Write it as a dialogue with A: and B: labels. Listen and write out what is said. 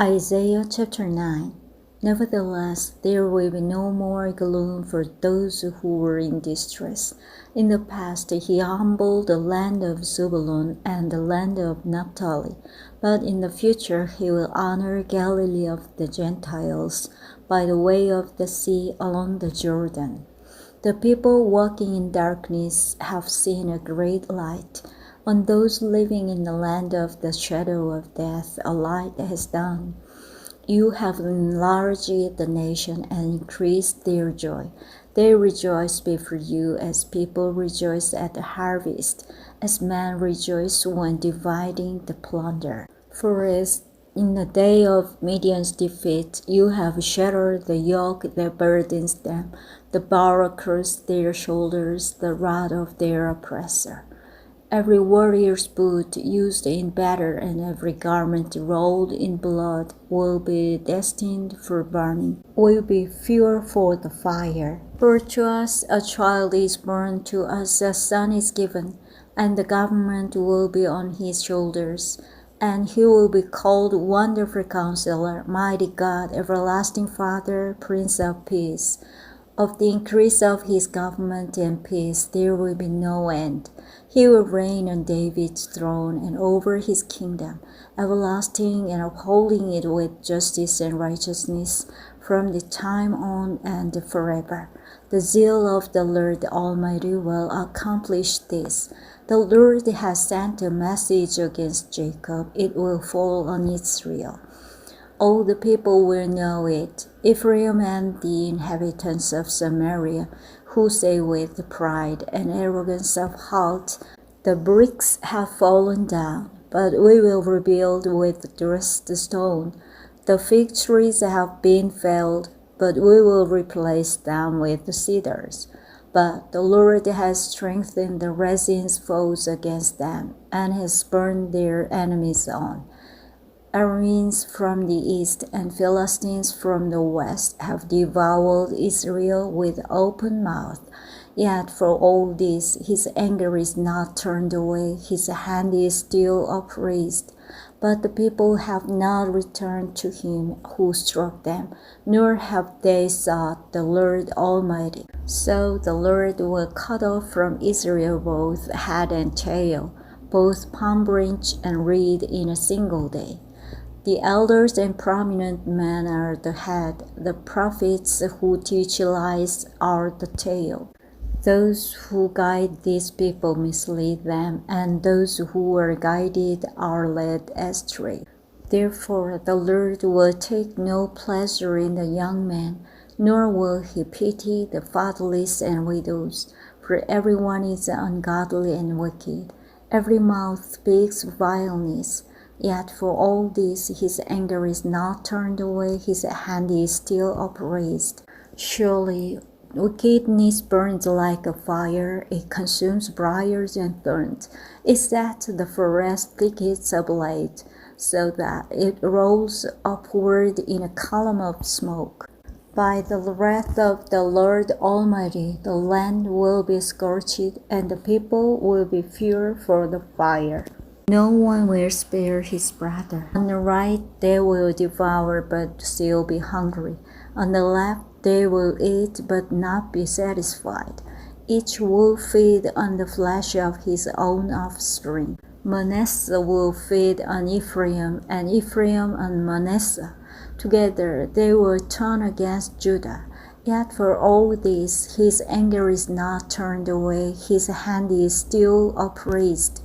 A: Isaiah chapter 9. Nevertheless, there will be no more gloom for those who were in distress. In the past, he humbled the land of Zebulun and the land of Naphtali, but in the future he will honor Galilee of the Gentiles by the way of the sea along the Jordan. The people walking in darkness have seen a great light. On those living in the land of the shadow of death, a light has dawned. You have enlarged the nation and increased their joy. They rejoice before you as people rejoice at the harvest, as men rejoice when dividing the plunder. For as in the day of Midian's defeat, you have shattered the yoke that burdens them, the bar across their shoulders, the rod of their oppressor. Every warrior's boot used in battle and every garment rolled in blood will be destined for burning, will be fuel for the fire. For to us a child is born, to us a son is given, and the government will be on his shoulders. And he will be called Wonderful Counselor, Mighty God, Everlasting Father, Prince of Peace. Of the increase of his government and peace there will be no end. He will reign on David's throne and over his kingdom, everlasting and upholding it with justice and righteousness from the time on and forever. The zeal of the Lord Almighty will accomplish this. The Lord has sent a message against Jacob. It will fall on Israel. All the people will know it, Ephraim and the inhabitants of Samaria, who say with pride and arrogance of heart, the bricks have fallen down, but we will rebuild with dressed stone. The fig trees have been felled, but we will replace them with cedars. But the Lord has strengthened the Rezin's foes against them, and has burned their enemies on. Arameans from the east and Philistines from the west have devoured Israel with open mouth. Yet for all this his anger is not turned away, his hand is still upraised. But the people have not returned to him who struck them, nor have they sought the Lord Almighty. So the Lord will cut off from Israel both head and tail, both palm branch and reed in a single day. The elders and prominent men are the head, the prophets who teach lies are the tail. Those who guide these people mislead them, and those who are guided are led astray. Therefore the Lord will take no pleasure in the young man, nor will he pity the fatherless and widows, for everyone is ungodly and wicked. Every mouth speaks vileness. Yet for all this his anger is not turned away, his hand is still upraised. Surely wickedness burns like a fire, it consumes briars and thorns. It sets the forest thickets ablaze, so that it rolls upward in a column of smoke. By the wrath of the Lord Almighty the land will be scorched, and the people will be fuel for the fire. No one will spare his brother. On the right they will devour but still be hungry. On the left they will eat but not be satisfied. Each will feed on the flesh of his own offspring. Manasseh will feed on Ephraim, and Ephraim on Manasseh. Together they will turn against Judah. Yet for all this his anger is not turned away, his hand is still upraised.